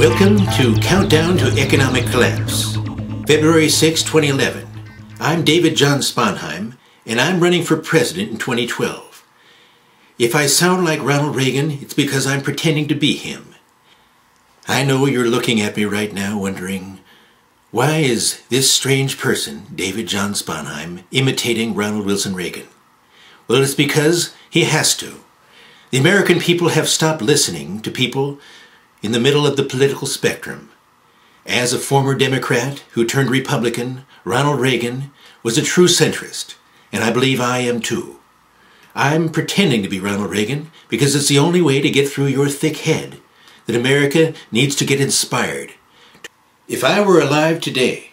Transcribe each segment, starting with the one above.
Welcome to Countdown to Economic Collapse, February 6, 2011. I'm David John Sponheim, and I'm running for president in 2012. If I sound like Ronald Reagan, it's because I'm pretending to be him. I know you're looking at me right now wondering, why is this strange person, David John Sponheim, imitating Ronald Wilson Reagan? Well, it's because he has to. The American people have stopped listening to people in the middle of the political spectrum. As a former Democrat who turned Republican, Ronald Reagan was a true centrist, and I believe I am too. I'm pretending to be Ronald Reagan because it's the only way to get through your thick head, that America needs to get inspired. If I were alive today,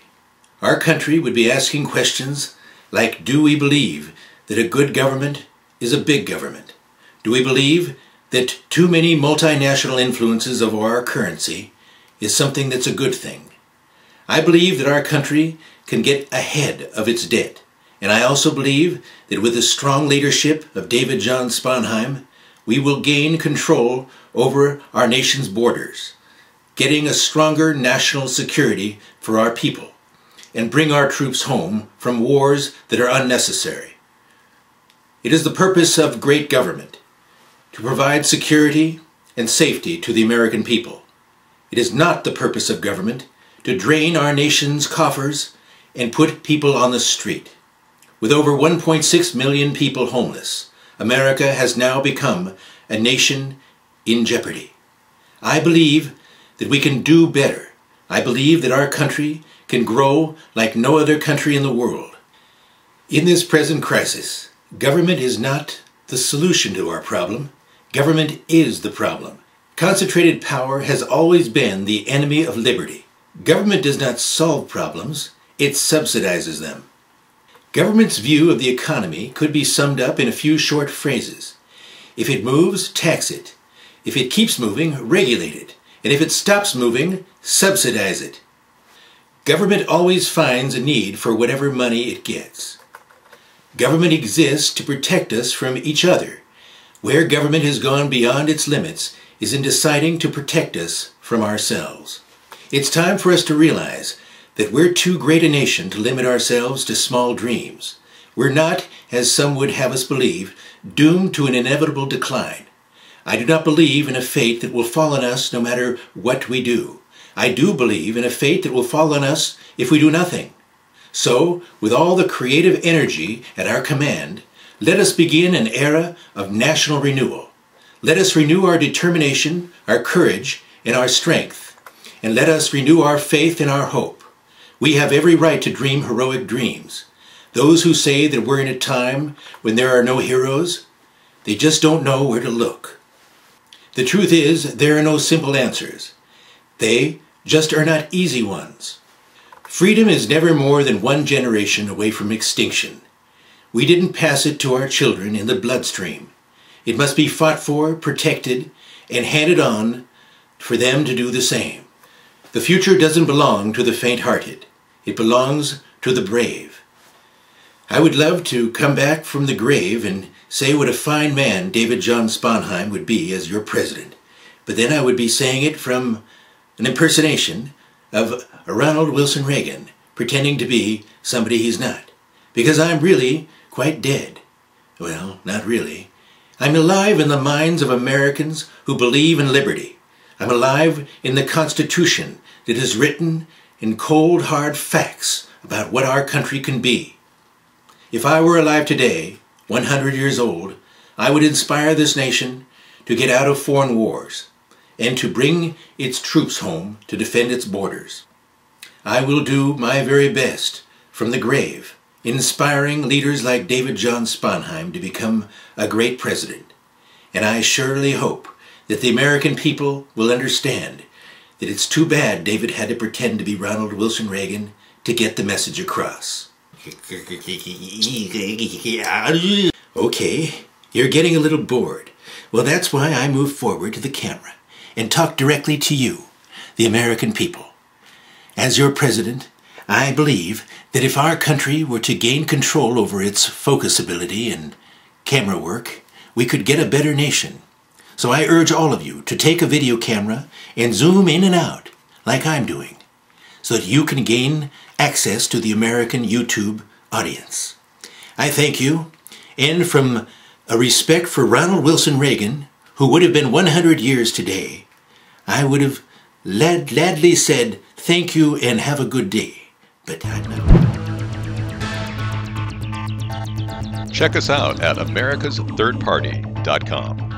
our country would be asking questions like, do we believe that a good government is a big government? Do we believe that too many multinational influences over our currency is something that's a good thing? I believe that our country can get ahead of its debt. And I also believe that with the strong leadership of David John Sponheim, we will gain control over our nation's borders, getting a stronger national security for our people, and bring our troops home from wars that are unnecessary. It is the purpose of great government to provide security and safety to the American people. It is not the purpose of government to drain our nation's coffers and put people on the street. With over 1.6 million people homeless, America has now become a nation in jeopardy. I believe that we can do better. I believe that our country can grow like no other country in the world. In this present crisis, government is not the solution to our problem. Government is the problem. Concentrated power has always been the enemy of liberty. Government does not solve problems, it subsidizes them. Government's view of the economy could be summed up in a few short phrases. If it moves, tax it. If it keeps moving, regulate it. And if it stops moving, subsidize it. Government always finds a need for whatever money it gets. Government exists to protect us from each other. Where government has gone beyond its limits is in deciding to protect us from ourselves. It's time for us to realize that we're too great a nation to limit ourselves to small dreams. We're not, as some would have us believe, doomed to an inevitable decline. I do not believe in a fate that will fall on us no matter what we do. I do believe in a fate that will fall on us if we do nothing. So, with all the creative energy at our command, let us begin an era of national renewal. Let us renew our determination, our courage, and our strength. And let us renew our faith and our hope. We have every right to dream heroic dreams. Those who say that we're in a time when there are no heroes, they just don't know where to look. The truth is, there are no simple answers. They just are not easy ones. Freedom is never more than one generation away from extinction. We didn't pass it to our children in the bloodstream. It must be fought for, protected, and handed on for them to do the same. The future doesn't belong to the faint-hearted. It belongs to the brave. I would love to come back from the grave and say what a fine man David John Sponheim would be as your president. But then I would be saying it from an impersonation of Ronald Wilson Reagan, pretending to be somebody he's not. Because I'm really quite dead. Well, not really. I'm alive in the minds of Americans who believe in liberty. I'm alive in the Constitution that is written in cold, hard facts about what our country can be. If I were alive today, 100 years old, I would inspire this nation to get out of foreign wars and to bring its troops home to defend its borders. I will do my very best from the grave, inspiring leaders like David John Sponheim to become a great president. And I surely hope that the American people will understand that it's too bad David had to pretend to be Ronald Wilson Reagan to get the message across. Okay, you're getting a little bored. Well, that's why I moved forward to the camera and talked directly to you, the American people. As your president, I believe that if our country were to gain control over its focus ability and camera work, we could get a better nation. So I urge all of you to take a video camera and zoom in and out, like I'm doing, so that you can gain access to the American YouTube audience. I thank you, and from a respect for Ronald Wilson Reagan, who would have been 100 years today, I would have gladly said thank you and have a good day, but I'm not. Check us out at americasthirdparty.com.